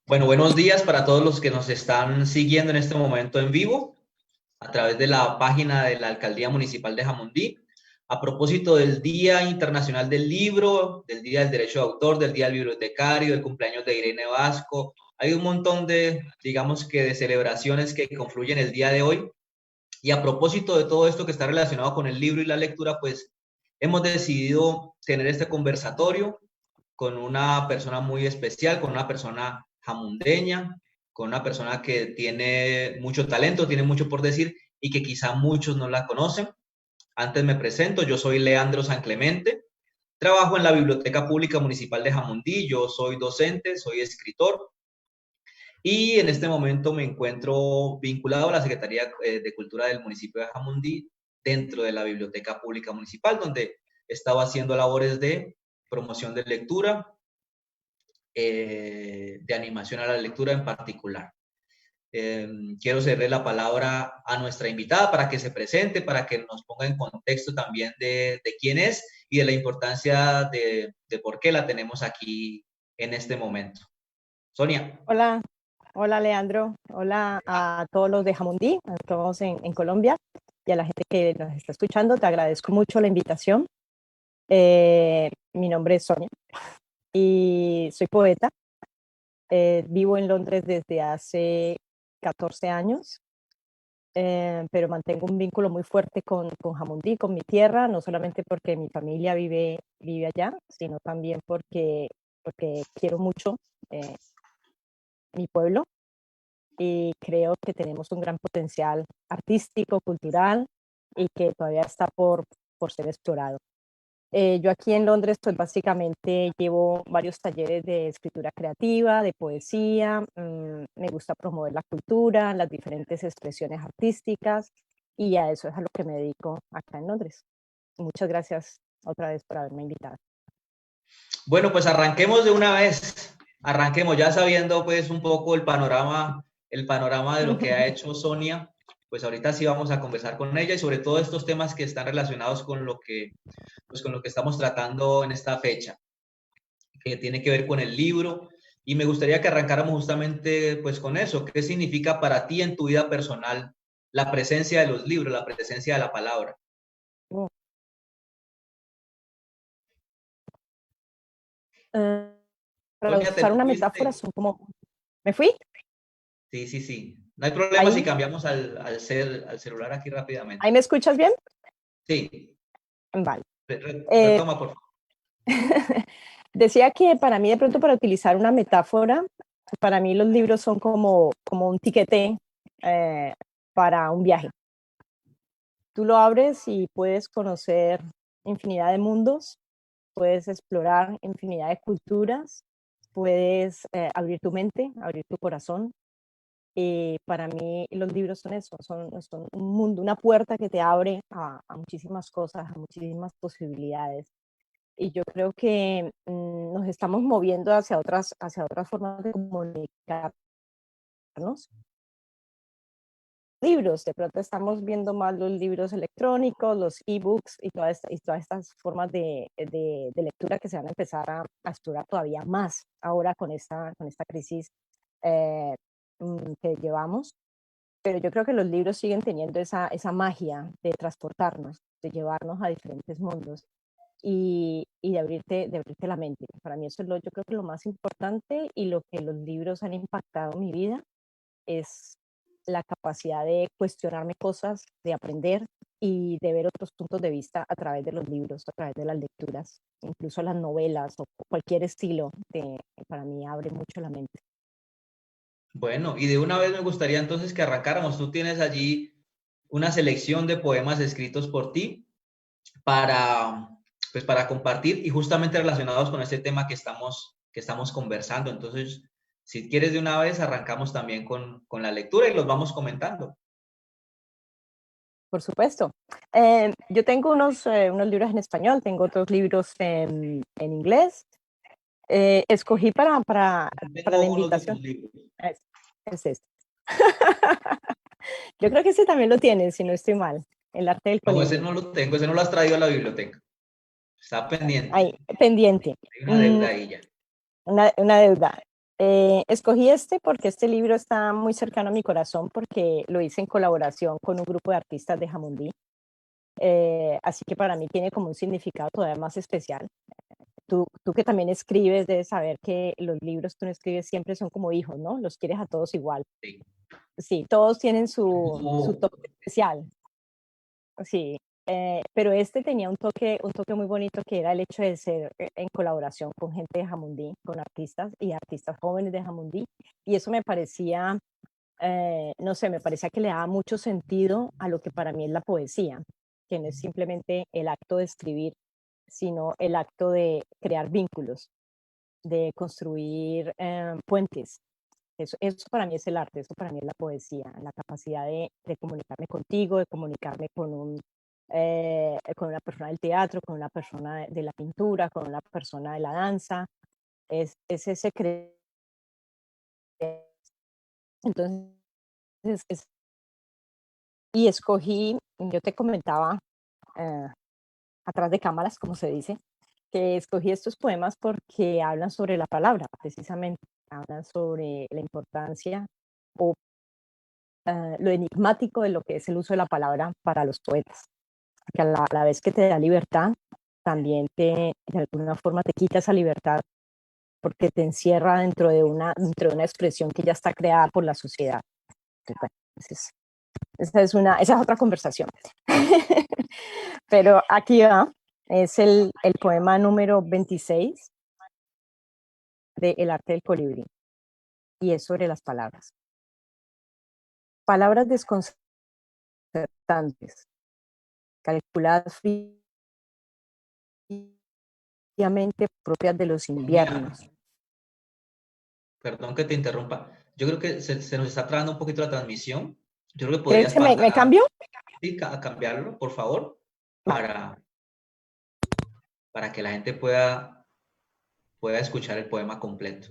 Bueno, buenos días para todos los que nos están siguiendo en este momento en vivo a través de la página de la Alcaldía Municipal de Jamundí. A propósito del Día Internacional del Libro, del Día del Derecho de Autor, del Día del Bibliotecario, del cumpleaños de Irene Vasco, hay un montón de, digamos que de celebraciones que confluyen el día de hoy. Y a propósito de todo esto que está relacionado con el libro y la lectura, pues hemos decidido tener este conversatorio con una persona muy especial, con una persona jamundeña, con una persona que tiene mucho talento, tiene mucho por decir y que quizá muchos no la conocen. Antes me presento, yo soy Leandro San Clemente, trabajo en la Biblioteca Pública Municipal de Jamundí, yo soy docente, soy escritor y en este momento me encuentro vinculado a la Secretaría de Cultura del municipio de Jamundí dentro de la Biblioteca Pública Municipal, donde he estado haciendo labores de promoción de lectura, de animación a la lectura en particular. Quiero cederle la palabra a nuestra invitada para que se presente, para que nos ponga en contexto también de quién es y de la importancia de por qué la tenemos aquí en este momento. Sonia. Hola, hola Leandro, hola a todos los de Jamundí, a todos en Colombia y a la gente que nos está escuchando. Te agradezco mucho la invitación. Mi nombre es Sonia y soy poeta. Vivo en Londres desde hace 14 años, pero mantengo un vínculo muy fuerte con Jamundí, con mi tierra, no solamente porque mi familia vive allá, sino también porque quiero mucho mi pueblo. Y creo que tenemos un gran potencial artístico, cultural y que todavía está por ser explorado. Yo aquí en Londres, pues básicamente llevo varios talleres de escritura creativa, de poesía, me gusta promover la cultura, las diferentes expresiones artísticas y a eso es a lo que me dedico acá en Londres. Muchas gracias otra vez por haberme invitado. Bueno, pues arranquemos de una vez. Arranquemos ya sabiendo pues un poco el panorama de lo que ha hecho Sonia. Pues ahorita sí vamos a conversar con ella y sobre todo estos temas que están relacionados pues con lo que estamos tratando en esta fecha, que tiene que ver con el libro. Y me gustaría que arrancáramos justamente pues con eso. ¿Qué significa para ti en tu vida personal la presencia de los libros, la presencia de la palabra? Para Sonia, ¿te usar nos una metáfora, fuiste? son como... ¿Me fui? Sí, sí, sí. No hay problema si Ahí, cambiamos al celular aquí ¿ahí rápidamente. me escuchas bien? Sí, Vale. Eh, retoma, por favor. Decía que para mí, de pronto, para utilizar una metáfora, para mí los libros son como un tiquete eh, para un viaje. Tú lo abres y puedes conocer infinidad de mundos, puedes explorar infinidad de culturas, puedes abrir tu mente, abrir tu corazón. Y para mí los libros son eso, son un mundo, una puerta que te abre a muchísimas cosas, a muchísimas posibilidades. Y yo creo que nos estamos moviendo hacia otras formas de comunicarnos. Libros, de pronto estamos viendo más los libros electrónicos, los ebooks y todas estas formas de lectura que se van a empezar a explorar todavía más ahora con esta crisis eh, que llevamos. Pero yo creo que los libros siguen teniendo esa magia de transportarnos, de llevarnos a diferentes mundos y de abrirte la mente. Para mí eso es yo creo que lo más importante y lo que los libros han impactado en mi vida es la capacidad de cuestionarme cosas, de aprender y de ver otros puntos de vista a través de los libros, a través de las lecturas, incluso las novelas o cualquier estilo, para mí abre mucho la mente. Bueno, y de una vez me gustaría entonces que arrancáramos. Tú tienes allí una selección de poemas escritos por ti para, pues para compartir y justamente relacionados con este tema que estamos conversando. Entonces, si quieres de una vez, arrancamos también con la lectura y los vamos comentando. Por supuesto. Yo tengo unos libros en español, tengo otros libros en inglés. Escogí para la Tengo unos de tus invitación. libros. Es este. Yo creo que ese también lo tienes, si no estoy mal. El arte del No, ese colibrí. no lo tengo, ese no lo has traído a la biblioteca. Está pendiente. Ahí, pendiente. Hay una deuda ahí ya. Una deuda. Escogí este porque este libro está muy cercano a mi corazón porque lo hice en colaboración con un grupo de artistas de Jamundí. Así que para mí tiene como un significado todavía más especial. Tú que también escribes, debes saber que los libros que uno escribe siempre son como hijos, ¿no? Los quieres a todos igual. Sí. Sí, todos tienen su Oh, toque especial. Sí, pero este tenía un toque muy bonito que era el hecho de ser en colaboración con gente de Jamundí, con artistas y artistas jóvenes de Jamundí. Y eso me parecía, no sé, me parecía que le daba mucho sentido a lo que para mí es la poesía, que no es simplemente el acto de escribir, sino el acto de crear vínculos, de construir puentes. Eso para mí es el arte, eso para mí es la poesía, la capacidad de comunicarme contigo, de comunicarme con una persona del teatro, con una persona de la pintura, con una persona de la danza. Es ese creer. Entonces, es- y escogí, yo te comentaba eh, atrás de cámaras, como se dice, que escogí estos poemas porque hablan sobre la palabra, precisamente, hablan sobre la importancia o lo enigmático de lo que es el uso de la palabra para los poetas, que a la vez que te da libertad, también de alguna forma te quita esa libertad porque te encierra dentro de una expresión que ya está creada por la sociedad. Entonces, bueno, esa es otra conversación. Pero aquí va, es el poema número 26 de El arte del colibrí, y es sobre las palabras. Palabras desconcertantes, calculadas fríamente propias de los mira, inviernos. perdón que te interrumpa. Yo creo que se nos está trabando un poquito la transmisión. Yo creo que ¿Crees podrías que pasar me cambio? sí, a cambiarlo, por favor, Vale. para que la gente pueda escuchar el poema completo.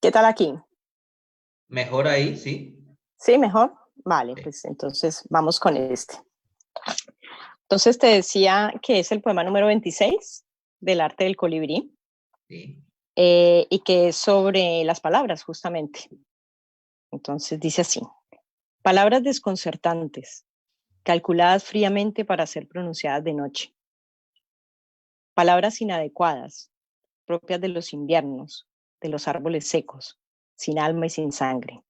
¿Qué tal aquí? Mejor ahí, sí. ¿Sí, mejor? Vale, Sí, pues entonces vamos con este. Entonces te decía que es el poema número 26 del arte del colibrí, sí. y que es sobre las palabras, justamente. Entonces dice así: palabras desconcertantes, calculadas fríamente para ser pronunciadas de noche. Palabras inadecuadas, propias de los inviernos, de los árboles secos, sin alma y sin sangre.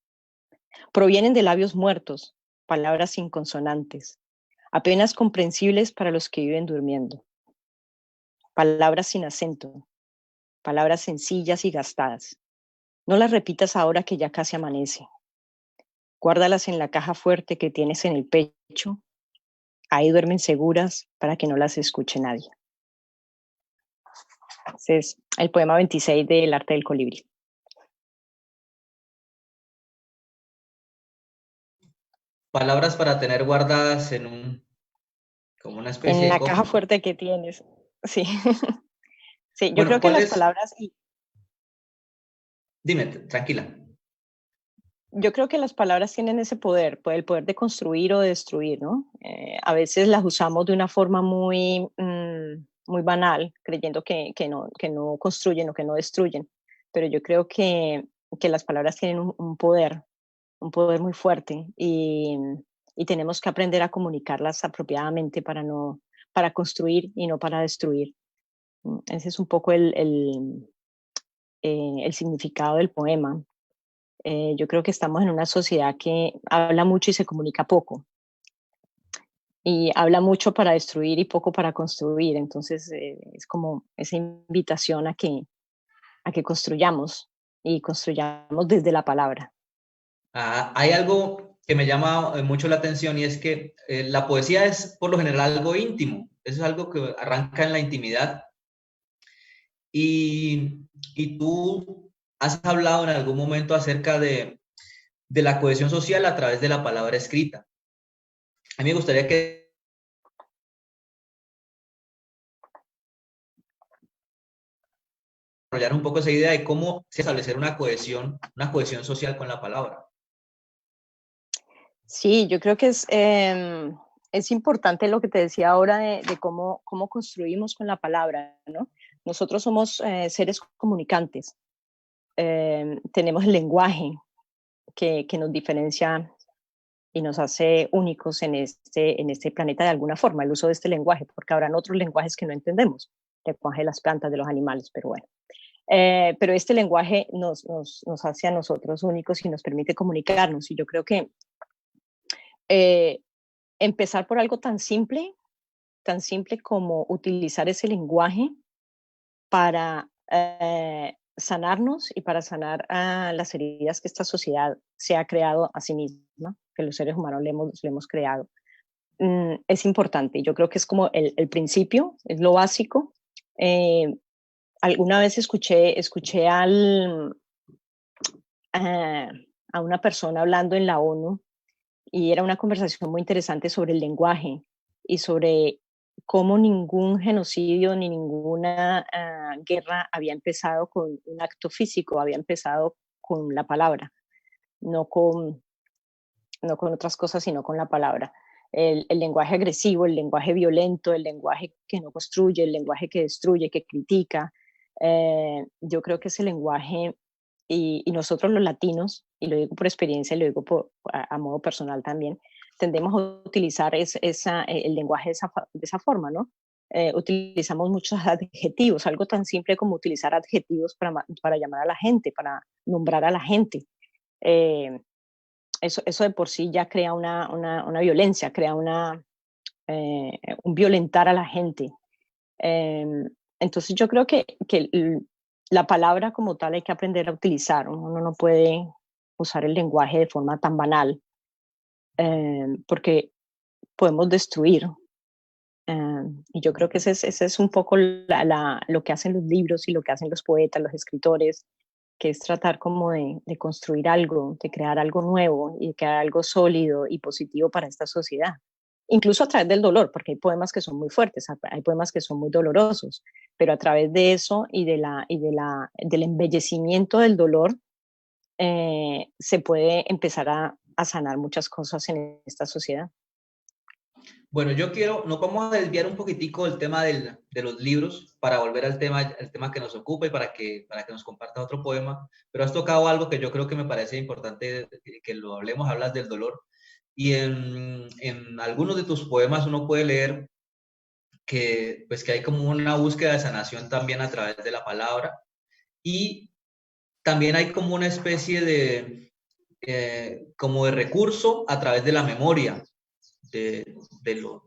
Provienen de labios muertos, palabras inconsonantes, apenas comprensibles para los que viven durmiendo. Palabras sin acento, palabras sencillas y gastadas. No las repitas ahora que ya casi amanece. Guárdalas en la caja fuerte que tienes en el pecho. Ahí duermen seguras para que no las escuche nadie. Ese es el poema 26 del arte del colibrí. Palabras para tener guardadas como una En especie de la caja cofre. fuerte que tienes. Sí. Sí, yo Bueno, creo que ¿cuál las es? palabras, Dime, tranquila. yo creo que las palabras tienen ese poder, el poder de construir o de destruir, ¿no? A veces las usamos de una forma muy banal, creyendo que no construyen o que no destruyen, pero yo creo que las palabras tienen un poder muy fuerte, y tenemos que aprender a comunicarlas apropiadamente para no, para construir y no para destruir. Ese es un poco el significado del poema. Yo creo que estamos en una sociedad que habla mucho y se comunica poco, y habla mucho para destruir y poco para construir. Entonces, es como esa invitación a que construyamos, y construyamos desde la palabra. Hay algo que me llama mucho la atención y es que la poesía es por lo general algo íntimo. Eso es algo que arranca en la intimidad y tú has hablado en algún momento acerca de la cohesión social a través de la palabra escrita. A mí me gustaría que desarrollar un poco esa idea de cómo se establecer una cohesión social con la palabra. Sí, yo creo que es importante lo que te decía ahora de cómo construimos con la palabra, ¿no? Nosotros somos seres comunicantes. Tenemos el lenguaje que nos diferencia y nos hace únicos en este planeta de alguna forma, el uso de este lenguaje, porque habrán otros lenguajes que no entendemos, el lenguaje de las plantas, de los animales, pero bueno. Pero este lenguaje nos hace a nosotros únicos y nos permite comunicarnos. Y yo creo que eh, empezar por algo tan simple como utilizar ese lenguaje para sanarnos y para sanar las heridas que esta sociedad se ha creado a sí misma, que los seres humanos le hemos creado, es importante. Yo creo que es como el principio, es lo básico. Eh, Alguna vez escuché a una persona hablando en la ONU y era una conversación muy interesante sobre el lenguaje y sobre cómo ningún genocidio ni ninguna guerra había empezado con un acto físico, había empezado con la palabra, no con, no con otras cosas, sino con la palabra. El lenguaje agresivo, el lenguaje violento, el lenguaje que no construye, el lenguaje que destruye, que critica. Yo creo que ese lenguaje, y nosotros los latinos, y lo digo por experiencia y lo digo a modo personal también, tendemos a utilizar el lenguaje de esa forma, ¿no? Utilizamos muchos adjetivos, algo tan simple como utilizar adjetivos para llamar a la gente, para nombrar a la gente. Eh, eso de por sí ya crea una violencia, crea un violentar a la gente. Eh, entonces yo creo que la palabra como tal hay que aprender a utilizar. Uno no puede usar el lenguaje de forma tan banal, porque podemos destruir. Y yo creo que ese es un poco lo que hacen los libros y lo que hacen los poetas, los escritores, que es tratar como de construir algo, de crear algo nuevo y de crear algo sólido y positivo para esta sociedad. Incluso a través del dolor, porque hay poemas que son muy fuertes, hay poemas que son muy dolorosos, pero a través de eso del embellecimiento del dolor, se puede empezar a sanar muchas cosas en esta sociedad. Bueno, nos vamos a desviar un poquitico del tema de los libros para volver al tema que nos ocupa y para que nos compartas otro poema, pero has tocado algo que yo creo que me parece importante que lo hablemos, hablas del dolor, y en algunos de tus poemas uno puede leer que, pues, que hay como una búsqueda de sanación también a través de la palabra, y también hay como una especie como de recurso a través de la memoria de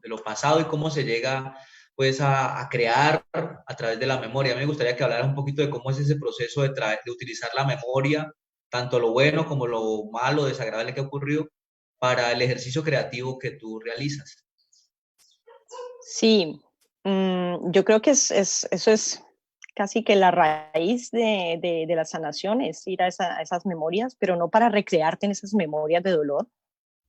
lo pasado y cómo se llega pues a crear a través de la memoria. A mí me gustaría que hablaras un poquito de cómo es ese proceso de utilizar la memoria, tanto lo bueno como lo malo, desagradable que ocurrió, para el ejercicio creativo que tú realizas. Sí, yo creo que eso es casi que la raíz de la sanación, es ir a esas memorias, pero no para recrearte en esas memorias de dolor,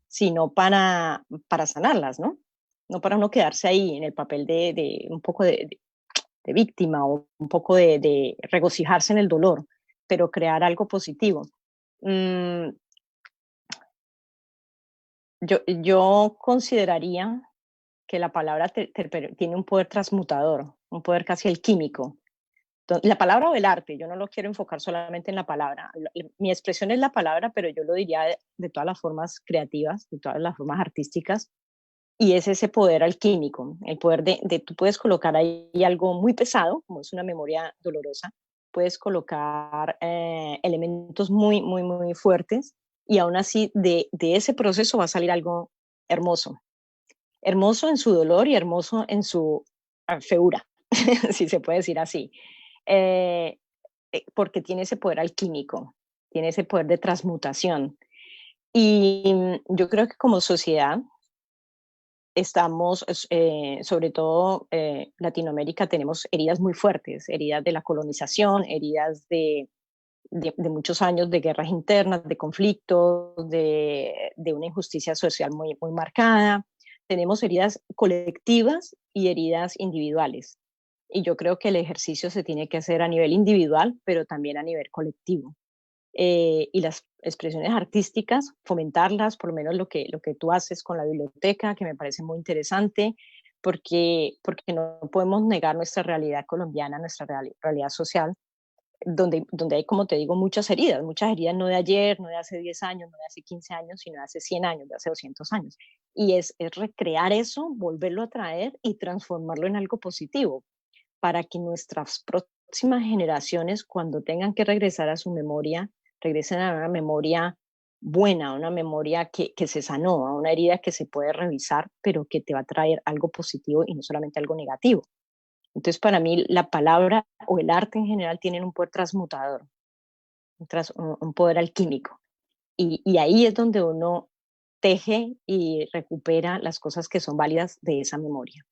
sino para sanarlas, ¿no? No para no quedarse ahí en el papel de un poco de víctima o un poco de regocijarse en el dolor, pero crear algo positivo. Mm, yo consideraría que la palabra tiene un poder transmutador, un poder casi alquímico. La palabra o el arte, yo no lo quiero enfocar solamente en la palabra. Mi expresión es la palabra, pero yo lo diría de todas las formas creativas, de todas las formas artísticas, y es ese poder alquímico, el poder tú puedes colocar ahí algo muy pesado, como es una memoria dolorosa, puedes colocar elementos muy fuertes, y aún así de ese proceso va a salir algo hermoso, hermoso en su dolor y hermoso en su feura, si se puede decir así. Eh, Porque tiene ese poder alquímico, tiene ese poder de transmutación. Y yo creo que como sociedad estamos, sobre todo Latinoamérica, tenemos heridas muy fuertes, heridas de la colonización, heridas de muchos años de guerras internas, de conflictos, de una injusticia social muy marcada. Tenemos heridas colectivas y heridas individuales. Y yo creo que el ejercicio se tiene que hacer a nivel individual, pero también a nivel colectivo. y las expresiones artísticas, fomentarlas, por lo menos lo que tú haces con la biblioteca, que me parece muy interesante, porque no podemos negar nuestra realidad colombiana, nuestra realidad social, donde hay, como te digo, muchas heridas no de ayer, no de hace 10 años, no de hace 15 años, sino de hace 100 años, de hace 200 años. Y es recrear eso, volverlo a traer y transformarlo en algo positivo, para que nuestras próximas generaciones, cuando tengan que regresar a su memoria, regresen a una memoria buena, a una memoria que se sanó, a una herida que se puede revisar, pero que te va a traer algo positivo y no solamente algo negativo. Entonces, para mí, la palabra o el arte en general tienen un poder transmutador, un poder alquímico. Y ahí es donde uno teje y recupera las cosas que son válidas de esa memoria.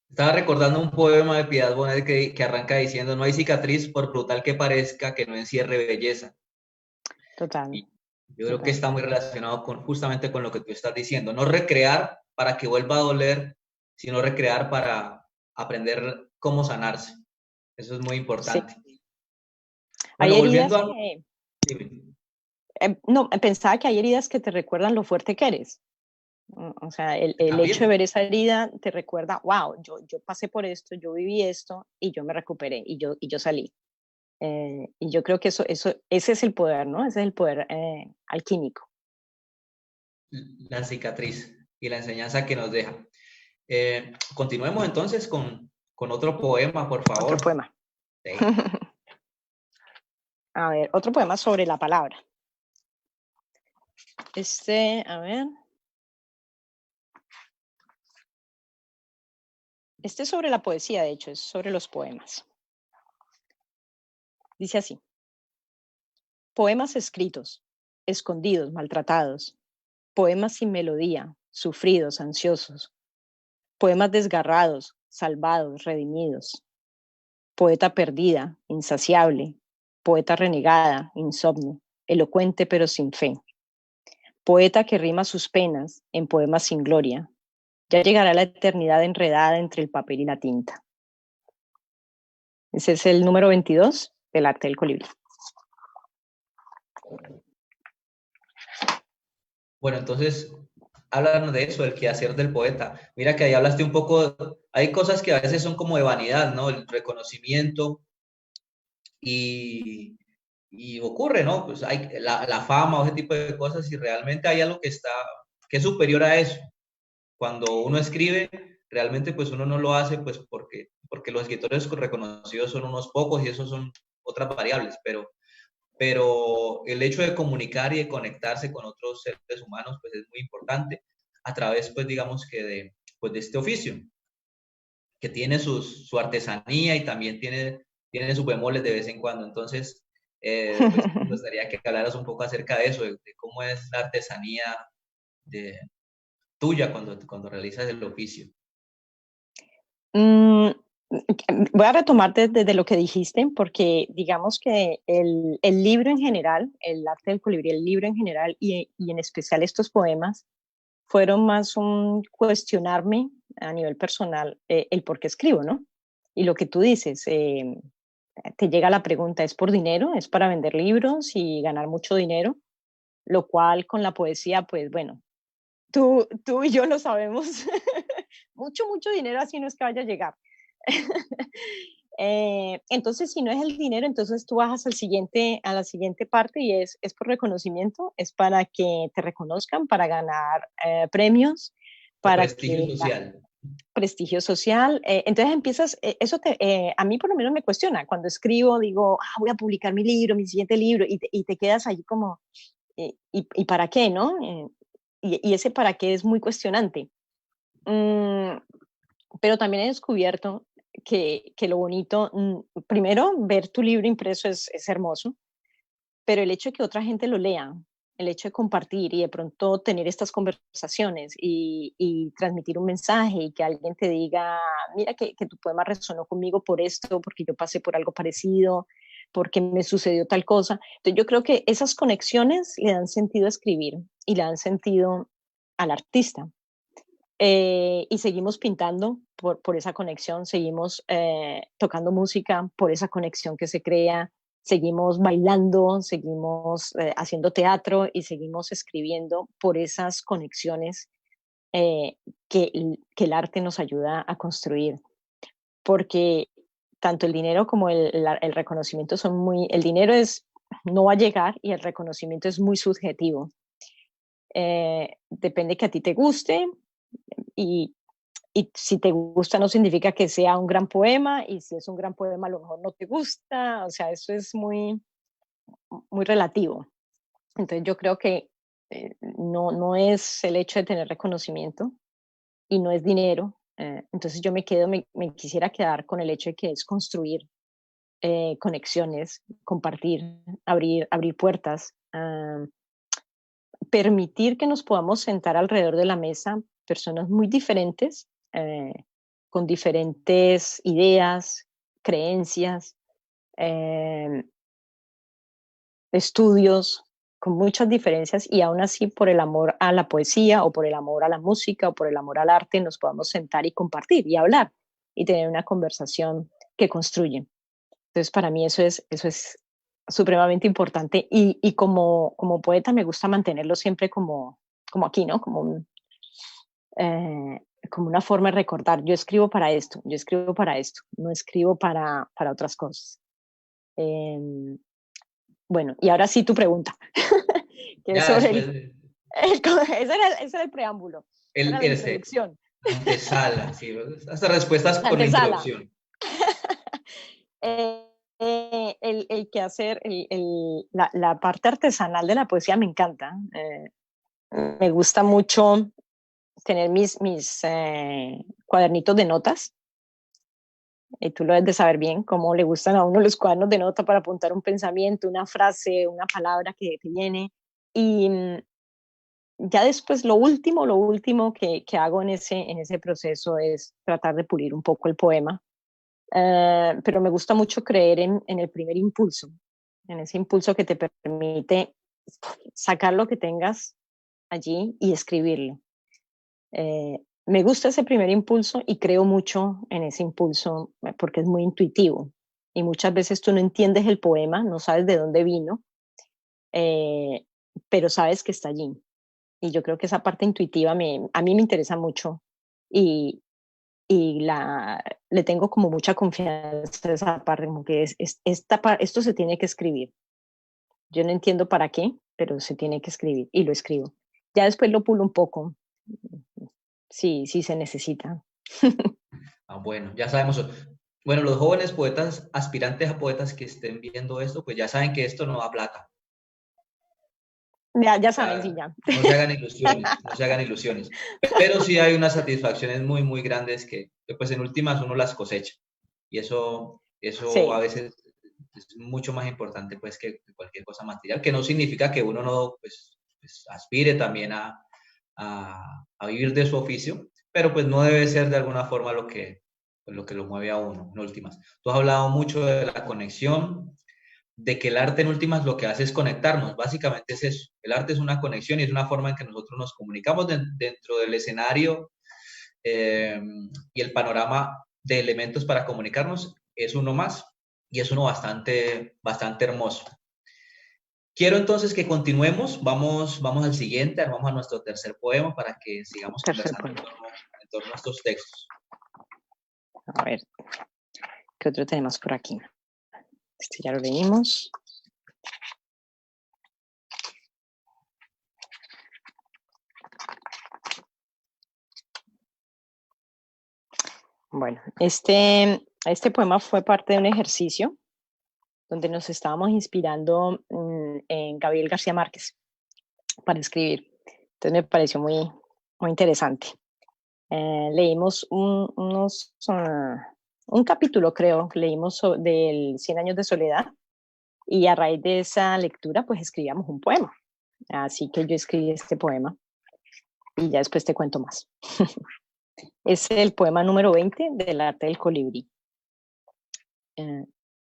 Estaba recordando un poema de Piedad Bonet que arranca diciendo: no hay cicatriz, por brutal que parezca, que no encierre belleza. Total, Y yo creo que total. está muy relacionado justamente con lo que tú estás diciendo. No recrear para que vuelva a doler, sino recrear para aprender cómo sanarse. Eso es muy Sí. importante. Hay Bueno, volviendo heridas a... que, Dime. no, pensaba que hay heridas que te recuerdan lo fuerte que eres. O sea, el hecho de También. ver esa herida te recuerda, wow, yo pasé por esto, yo viví esto y yo me recuperé y yo salí. Y yo creo que ese es el poder, ¿no? Ese es el poder alquímico. La cicatriz y la enseñanza que nos deja. Continuemos entonces con otro poema, por Otro favor. poema. Sí. A ver, otro poema sobre la palabra. A ver. Este es sobre la poesía, de hecho, es sobre los poemas. Dice así: poemas escritos, escondidos, maltratados, poemas sin melodía, sufridos, ansiosos, poemas desgarrados, salvados, redimidos, poeta perdida, insaciable, poeta renegada, insomne, elocuente pero sin fe, poeta que rima sus penas en poemas sin gloria. Ya llegará la eternidad enredada entre el papel y la tinta. Ese es el número 22 del arte del colibrí. Bueno, entonces, háblanos de eso, el quehacer del poeta. Mira que ahí hablaste un poco, hay cosas que a veces son como de vanidad, ¿no? El reconocimiento y, y ocurre, ¿no? Pues hay la fama o ese tipo de cosas y realmente hay algo que es superior a eso. Cuando uno escribe, realmente pues uno no lo hace pues porque los escritores reconocidos son unos pocos y esos son otras variables, pero el hecho de comunicar y de conectarse con otros seres humanos pues es muy importante a través pues digamos que pues, de este oficio que tiene su artesanía y también tiene sus bemoles de vez en cuando. Entonces, pues me gustaría que hablaras un poco acerca de eso, de cómo es la artesanía de, tuya cuando realizas el oficio. Mm, voy a retomar desde lo que dijiste, porque digamos que el libro en general, el arte del colibrí, el libro en general y en especial estos poemas, fueron más un cuestionarme a nivel personal el por qué escribo, ¿no? Y lo que tú dices, te llega la pregunta, ¿es por dinero? ¿Es para vender libros y ganar mucho dinero? Lo cual con la poesía, pues bueno, tú y yo lo sabemos. Mucho dinero así no es que vaya a llegar. Entonces, si no es el dinero, entonces tú bajas a la siguiente parte y es por reconocimiento, es para que te reconozcan, para ganar premios, O para prestigio que social. prestigio social. Entonces empiezas, a mí por lo menos me cuestiona. Cuando escribo, digo, voy a publicar mi libro, mi siguiente libro, y te quedas ahí como, ¿y para qué, no? Y ese para qué es muy cuestionante. Mm, pero también he descubierto que lo bonito, primero, ver tu libro impreso es hermoso, pero el hecho de que otra gente lo lea, el hecho de compartir y de pronto tener estas conversaciones y transmitir un mensaje y que alguien te diga, mira que tu poema resonó conmigo por esto, porque yo pasé por algo parecido, porque me sucedió tal cosa. Entonces yo creo que esas conexiones le dan sentido a escribir y le dan sentido al artista. Y seguimos pintando por esa conexión, seguimos tocando música por esa conexión que se crea, seguimos bailando, seguimos haciendo teatro y seguimos escribiendo por esas conexiones que el arte nos ayuda a construir. Porque tanto el dinero como el reconocimiento son muy, el dinero no va a llegar y el reconocimiento es muy subjetivo. Depende que a ti te guste y, y si te gusta no significa que sea un gran poema y si es un gran poema a lo mejor no te gusta, o sea, eso es muy, muy relativo. Entonces yo creo que no es el hecho de tener reconocimiento y no es dinero. Entonces yo me quisiera quedar con el hecho de que es construir conexiones, compartir, abrir puertas, permitir que nos podamos sentar alrededor de la mesa personas muy diferentes, con diferentes ideas, creencias, eh, estudios, con muchas diferencias y aún así por el amor a la poesía o por el amor a la música o por el amor al arte nos podamos sentar y compartir y hablar y tener una conversación que construye. Entonces para mí eso es supremamente importante y como poeta me gusta mantenerlo siempre como aquí, ¿no? Eh, como una forma de recordar, yo escribo para esto, yo escribo para esto, no escribo para otras cosas. Eh, bueno, y ahora sí tu pregunta, que es Ya sobre después, ese era el preámbulo, era la ese, introducción, antesala, sí, hasta respuestas la con la antesala. introducción. El quehacer, la parte artesanal de la poesía me encanta. Me gusta mucho tener mis cuadernitos de notas. Y tú lo debes de saber bien, cómo le gustan a uno los cuadernos de nota para apuntar un pensamiento, una frase, una palabra que viene. Y ya después lo último que hago en ese proceso es tratar de pulir un poco el poema. Pero me gusta mucho creer en el primer impulso, en ese impulso que te permite sacar lo que tengas allí y escribirlo. Me gusta ese primer impulso y creo mucho en ese impulso porque es muy intuitivo. Y muchas veces tú no entiendes el poema, no sabes de dónde vino, eh, pero sabes que está allí. Y yo creo que esa parte intuitiva a mí me interesa mucho y, le tengo como mucha confianza a esa parte, como que esto se tiene que escribir. Yo no entiendo para qué, pero se tiene que escribir y lo escribo. Ya después lo pulo un poco, sí se necesita. Ah, bueno, ya sabemos. Bueno, los jóvenes poetas, aspirantes a poetas que estén viendo esto, pues ya saben que esto no da plata. Ya O saben, sí, sea, ya. no se hagan ilusiones, no se hagan ilusiones. Pero sí hay unas satisfacciones muy, muy grandes que pues en últimas uno las cosecha. Y eso a Sí, veces es mucho más importante pues que cualquier cosa material, que no significa que uno no pues aspire también a vivir de su oficio, pero pues no debe ser de alguna forma lo que lo mueve a uno en últimas. Tú has hablado mucho de la conexión, de que el arte en últimas lo que hace es conectarnos, básicamente es eso. El arte es una conexión y es una forma en que nosotros nos comunicamos dentro del escenario y el panorama de elementos para comunicarnos es uno más y es uno bastante, bastante hermoso. Quiero entonces que continuemos, vamos al siguiente, vamos a nuestro tercer poema para que sigamos tercer conversando poema. en torno a estos textos. A ver, ¿qué otro tenemos por aquí? Este ya lo leímos. Bueno, este poema fue parte de un ejercicio donde nos estábamos inspirando en Gabriel García Márquez para escribir. Entonces me pareció muy interesante. Leímos un capítulo, creo, que leímos del Cien años de soledad y a raíz de esa lectura pues escribíamos un poema. Así que yo escribí este poema y ya después te cuento más. Es el poema número 20 del arte del colibrí. Eh,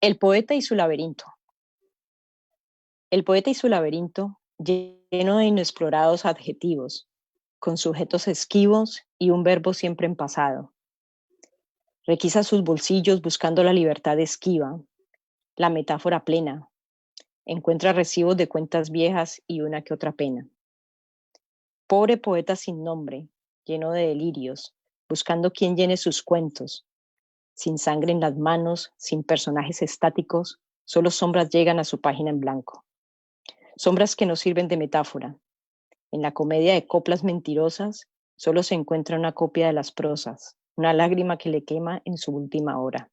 el poeta y su laberinto. El poeta y su laberinto, lleno de inexplorados adjetivos, con sujetos esquivos y un verbo siempre en pasado. Requisa sus bolsillos buscando la libertad esquiva, la metáfora plena. Encuentra recibos de cuentas viejas y una que otra pena. Pobre poeta sin nombre, lleno de delirios, buscando quien llene sus cuentos. Sin sangre en las manos, sin personajes estáticos, solo sombras llegan a su página en blanco. Sombras que no sirven de metáfora. En la comedia de coplas mentirosas, solo se encuentra una copia de las prosas, una lágrima que le quema en su última hora.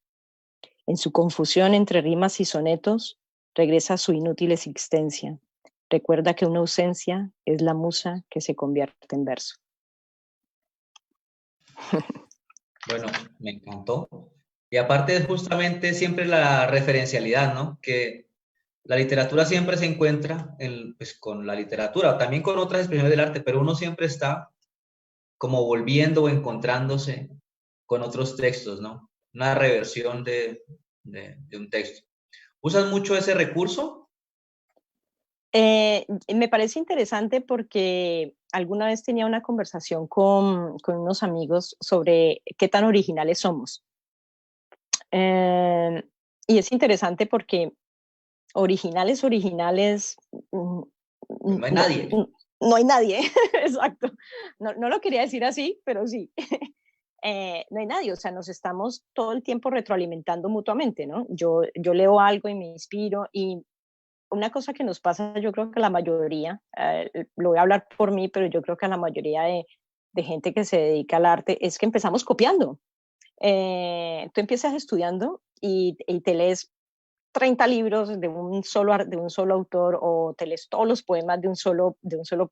En su confusión entre rimas y sonetos, regresa a su inútil existencia. Recuerda que una ausencia es la musa que se convierte en verso. Bueno, me encantó. Y aparte, justamente siempre la referencialidad, ¿no? Que la literatura siempre se encuentra pues, con la literatura, también con otras expresiones del arte, pero uno siempre está como volviendo o encontrándose con otros textos, ¿no? Una reversión de un texto. ¿Usas mucho ese recurso? Me parece interesante porque alguna vez tenía una conversación con unos amigos sobre qué tan originales somos. Y es interesante porque originales, Pues no hay nadie. no hay nadie, exacto. No, no lo quería decir así, pero sí. No hay nadie, o sea, nos estamos todo el tiempo retroalimentando mutuamente, ¿no? Yo leo algo y me inspiro y una cosa que nos pasa, yo creo que la mayoría, lo voy a hablar por mí, pero yo creo que a la mayoría de gente que se dedica al arte es que empezamos copiando. Tú empiezas estudiando y te lees 30 libros de un solo autor o te lees todos los poemas de un solo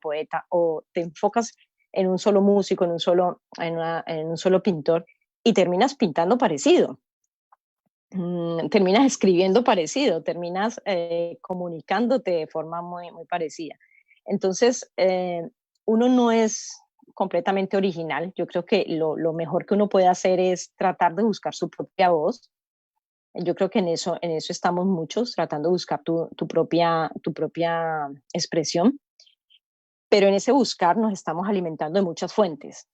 poeta o te enfocas en un solo músico, en un solo pintor y terminas pintando parecido. Terminas escribiendo parecido, terminas comunicándote de forma muy, muy parecida. Entonces, uno no es completamente original. Yo creo que lo mejor que uno puede hacer es tratar de buscar su propia voz. Yo creo que en eso estamos muchos, tratando de buscar tu propia expresión, pero en ese buscar nos estamos alimentando de muchas fuentes.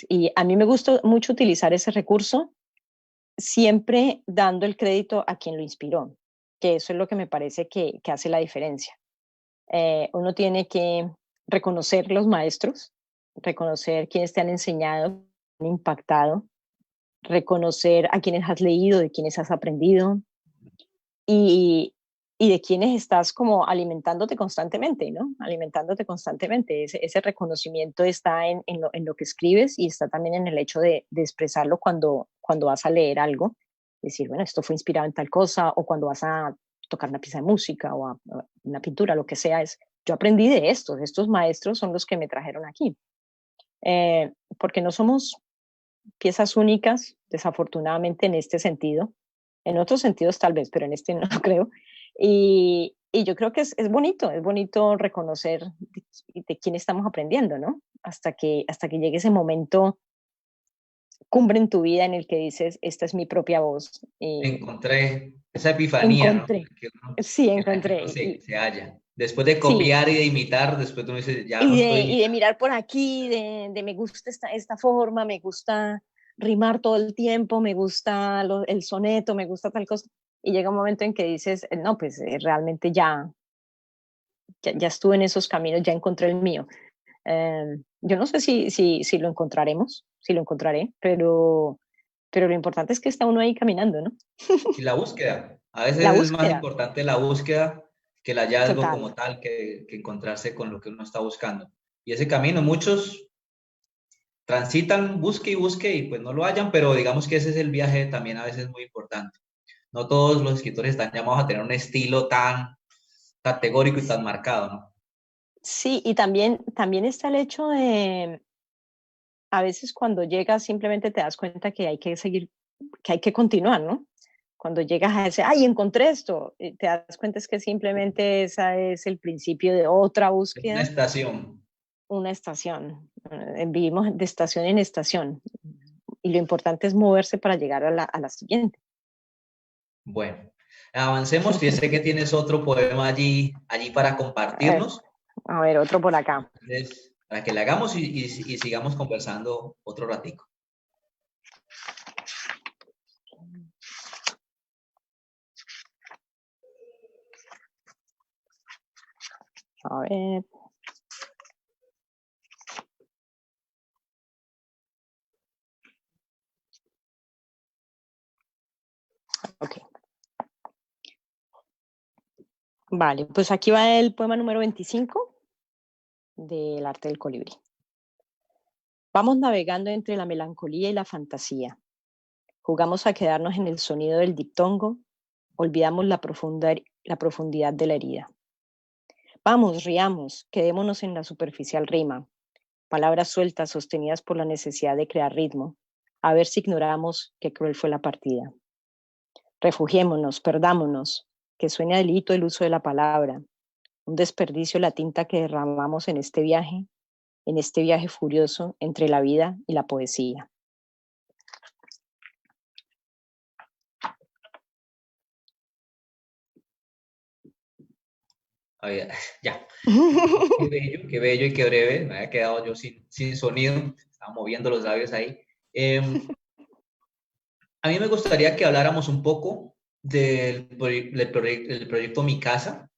Y a mí me gusta mucho utilizar ese recurso, siempre dando el crédito a quien lo inspiró, que eso es lo que me parece que hace la diferencia. Uno tiene que reconocer los maestros, reconocer quienes te han enseñado, han impactado, reconocer a quienes has leído, de quienes has aprendido y, y de quienes estás como alimentándote constantemente, ¿no? Alimentándote constantemente. Ese reconocimiento está en lo que escribes y está también en el hecho de expresarlo cuando vas a leer algo. Decir, bueno, esto fue inspirado en tal cosa, o cuando vas a tocar una pieza de música o a una pintura, lo que sea, yo aprendí de estos maestros son los que me trajeron aquí. Porque no somos piezas únicas, desafortunadamente en este sentido. En otros sentidos tal vez, pero en este no creo. Y yo creo que es bonito reconocer de quién estamos aprendiendo, ¿no? Hasta que llegue ese momento cumbre en tu vida en el que dices, esta es mi propia voz. Y Encontré esa epifanía, ¿no? encontré, Que, sí, en la que uno encontré. se halla. Después de Sí, copiar y de imitar, después uno dice, ya no y estoy. de mirar por aquí, de me gusta esta forma, me gusta rimar todo el tiempo, me gusta el soneto, me gusta tal cosa. Y llega un momento en que dices, no, pues realmente ya estuve en esos caminos, ya encontré el mío. Yo no sé si lo encontraremos, si lo encontraré, pero lo importante es que está uno ahí caminando, ¿no? Y la búsqueda. A veces La es más búsqueda, importante la búsqueda que el hallazgo total. como tal, que encontrarse con lo que uno está buscando. Y ese camino, muchos transitan, busque y pues no lo hallan, pero digamos que ese es el viaje también a veces muy importante. No todos los escritores están llamados a tener un estilo tan categórico y tan marcado, ¿no? Sí, y también está el hecho de, a veces cuando llegas simplemente te das cuenta que hay que seguir, que hay que continuar, ¿no? Cuando llegas a ese, ay, encontré esto, y te das cuenta es que simplemente esa es el principio de otra Es una búsqueda, estación. una estación. Vivimos de estación en estación y lo importante es moverse para llegar a la siguiente. Bueno, avancemos. Yo sé que tienes otro poema allí para Eh, compartirnos. a ver, otro por acá. Entonces, para que le hagamos y sigamos conversando otro ratico. a ver. Ok. Vale, pues aquí va el poema número 25 del arte del colibrí. Vamos navegando entre la melancolía y la fantasía. Jugamos a quedarnos en el sonido del diptongo, olvidamos la profundidad de la herida. Vamos, riamos, quedémonos en la superficial rima, palabras sueltas sostenidas por la necesidad de crear ritmo, a ver si ignoramos qué cruel fue la partida. Refugiémonos, perdámonos, que suene a delito el uso de la palabra, un desperdicio la tinta que derramamos en este viaje furioso entre la vida y la poesía. Ya. Qué bello y qué breve. Me había quedado yo sin sonido. Estaba moviendo los labios ahí. A mí me gustaría que habláramos un poco del proyecto Mi Casa,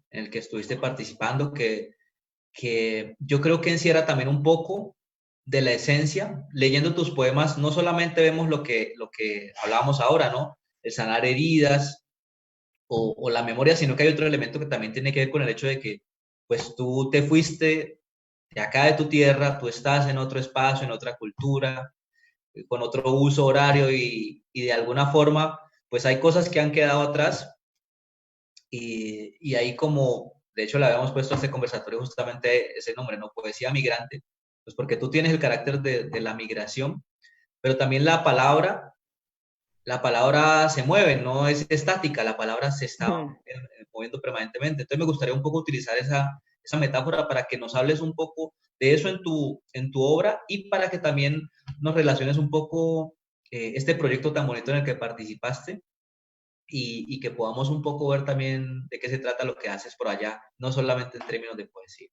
en el que estuviste participando, que yo creo que encierra también un poco de la esencia. Leyendo tus poemas, no solamente vemos lo que hablábamos ahora, ¿no? El sanar heridas o la memoria, sino que hay otro elemento que también tiene que ver con el hecho de que, pues, tú te fuiste de acá de tu tierra, tú estás en otro espacio, en otra cultura, con otro uso horario y de alguna forma, pues hay cosas que han quedado atrás y ahí como, de hecho le habíamos puesto a este conversatorio justamente ese nombre, ¿no? Poesía migrante, pues porque tú tienes el carácter de la migración, pero también la palabra se mueve, no es estática, la palabra se está moviendo permanentemente. Entonces me gustaría un poco utilizar esa metáfora para que nos hables un poco de eso en tu obra y para que también nos relaciones un poco este proyecto tan bonito en el que participaste y que podamos un poco ver también de qué se trata lo que haces por allá, no solamente en términos de poesía.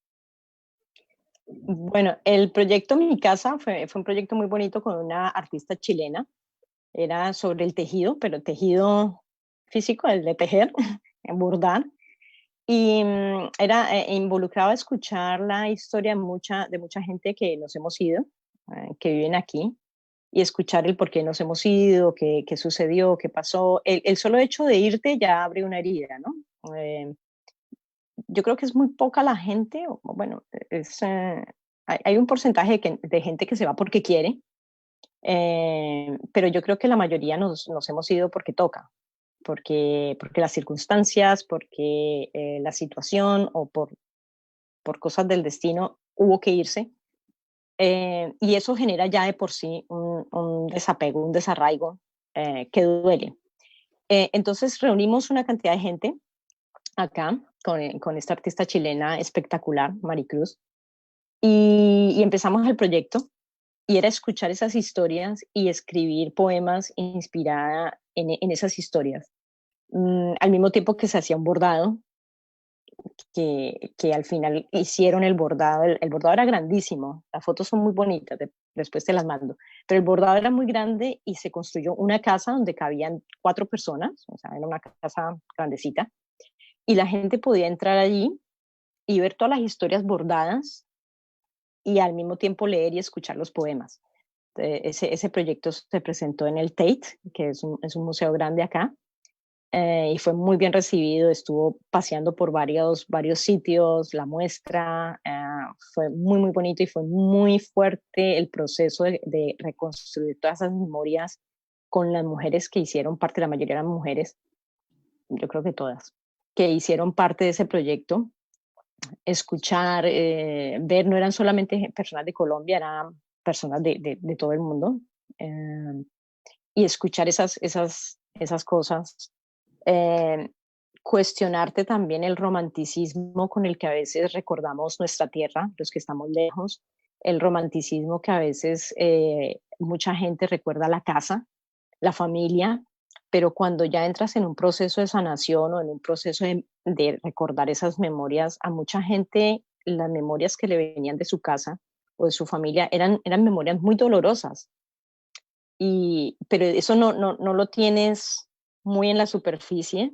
Bueno, el proyecto Mi Casa fue un proyecto muy bonito con una artista chilena. Era sobre el tejido, pero tejido físico, el de tejer, bordar. Y involucraba escuchar la historia de mucha gente que nos hemos ido, que viven aquí, y escuchar el por qué nos hemos ido, qué sucedió, qué pasó. El solo hecho de irte ya abre una herida, ¿no? Yo creo que es muy poca la gente, bueno, hay un porcentaje de gente que se va porque quiere, pero yo creo que la mayoría nos hemos ido porque toca, porque las circunstancias, porque la situación o por cosas del destino hubo que irse. Y eso genera ya de por sí un desapego, un desarraigo que duele. Entonces reunimos una cantidad de gente acá con esta artista chilena espectacular, Maricruz, y empezamos el proyecto y era escuchar esas historias y escribir poemas inspirada en esas historias. Al mismo tiempo que se hacía un bordado, que al final hicieron el bordado. El bordado era grandísimo, las fotos son muy bonitas, después te las mando, pero el bordado era muy grande y se construyó una casa donde cabían 4 personas, o sea, era una casa grandecita, y la gente podía entrar allí y ver todas las historias bordadas y al mismo tiempo leer y escuchar los poemas. Ese proyecto se presentó en el Tate, que es un museo grande acá, y fue muy bien recibido. Estuvo paseando por varios sitios, la muestra, fue muy, muy bonito y fue muy fuerte el proceso de reconstruir todas esas memorias con las mujeres que hicieron parte, la mayoría eran mujeres, yo creo que todas, que hicieron parte de ese proyecto. Escuchar, ver, no eran solamente personas de Colombia, eran personas de todo el mundo, y escuchar esas cosas. Eh, Cuestionarte también el romanticismo con el que a veces recordamos nuestra tierra, los que estamos lejos, el romanticismo que a veces mucha gente recuerda la casa, la familia, pero cuando ya entras en un proceso de sanación o en un proceso de recordar esas memorias, a mucha gente las memorias que le venían de su casa o de su familia eran memorias muy dolorosas. Pero eso no lo tienes muy en la superficie,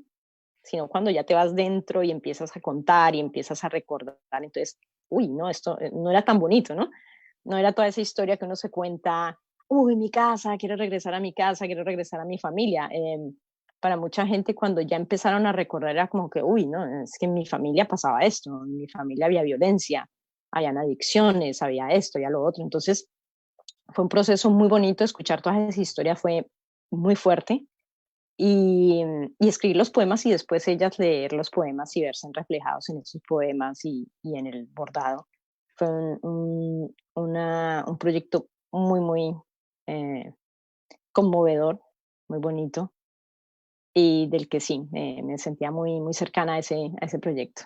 sino cuando ya te vas dentro y empiezas a contar y empiezas a recordar. Entonces, uy, no, esto no era tan bonito, ¿no? No era toda esa historia que uno se cuenta, uy, mi casa, quiero regresar a mi casa, quiero regresar a mi familia. Para mucha gente cuando ya empezaron a recordar era como que, uy, no, es que en mi familia pasaba esto, en mi familia había violencia, habían adicciones, había esto, y lo otro. Entonces, fue un proceso muy bonito, escuchar todas esas historias fue muy fuerte y escribir los poemas y después ellas leer los poemas y verse reflejados en esos poemas y en el bordado. Fue un proyecto muy, muy eh, conmovedor, muy bonito y del que sí, me sentía muy, muy cercana a ese proyecto.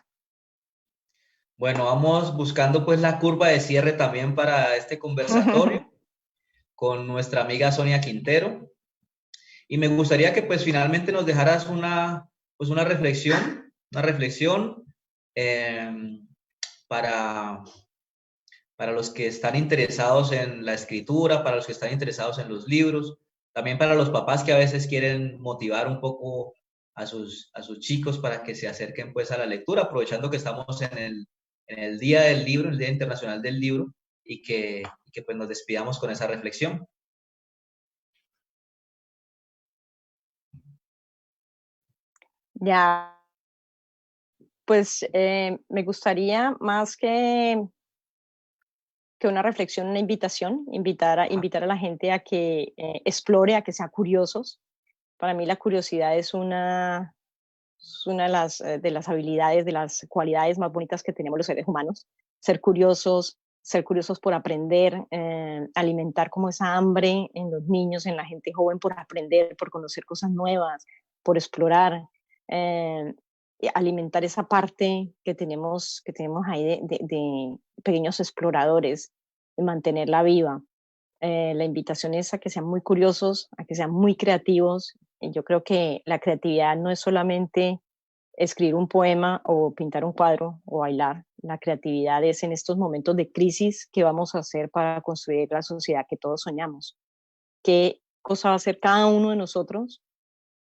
Bueno, vamos buscando pues la curva de cierre también para este conversatorio con nuestra amiga Sonia Quintero. Y me gustaría que pues finalmente nos dejaras pues una reflexión para, para los que están interesados en la escritura, para los que están interesados en los libros, también para los papás que a veces quieren motivar un poco a sus chicos para que se acerquen pues a la lectura, aprovechando que estamos en el Día del Libro, el Día Internacional del Libro, y que pues nos despidamos con esa reflexión. Ya, pues me gustaría más que una reflexión, una invitación, invitar a la gente a que explore, a que sean curiosos. Para mí la curiosidad es una de las habilidades, de las cualidades más bonitas que tenemos los seres humanos. Ser curiosos por aprender, alimentar como esa hambre en los niños, en la gente joven por aprender, por conocer cosas nuevas, por explorar. Eh, alimentar esa parte que tenemos ahí de pequeños exploradores y mantenerla viva. La invitación es a que sean muy curiosos, a que sean muy creativos. Y yo creo que la creatividad no es solamente escribir un poema o pintar un cuadro o bailar. La creatividad es en estos momentos de crisis que vamos a hacer para construir la sociedad que todos soñamos. ¿Qué cosa va a hacer cada uno de nosotros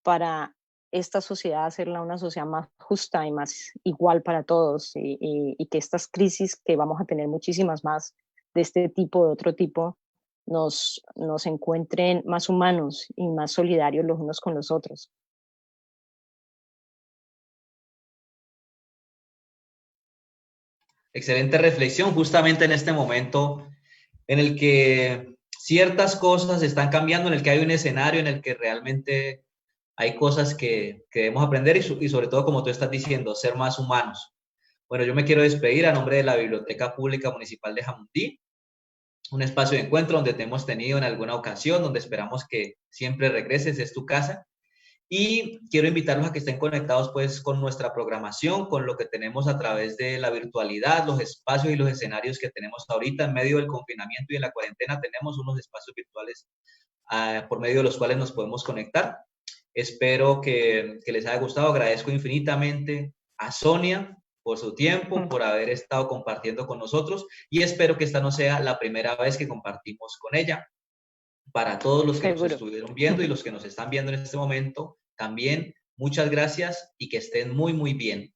para esta sociedad hacerla una sociedad más justa y más igual para todos y que estas crisis, que vamos a tener muchísimas más de este tipo, de otro tipo, nos encuentren más humanos y más solidarios los unos con los otros? Excelente reflexión, justamente en este momento en el que ciertas cosas están cambiando, en el que hay un escenario en el que realmente hay cosas que debemos aprender y sobre todo, como tú estás diciendo, ser más humanos. Bueno, yo me quiero despedir a nombre de la Biblioteca Pública Municipal de Jamundí, un espacio de encuentro donde te hemos tenido en alguna ocasión, donde esperamos que siempre regreses, es tu casa. Y quiero invitarlos a que estén conectados pues con nuestra programación, con lo que tenemos a través de la virtualidad, los espacios y los escenarios que tenemos ahorita en medio del confinamiento y en la cuarentena. Tenemos unos espacios virtuales por medio de los cuales nos podemos conectar. Espero que les haya gustado. Agradezco infinitamente a Sonia por su tiempo, por haber estado compartiendo con nosotros y espero que esta no sea la primera vez que compartimos con ella. Para todos los que nos Seguro. estuvieron viendo y los que nos están viendo en este momento, también muchas gracias y que estén muy, muy bien.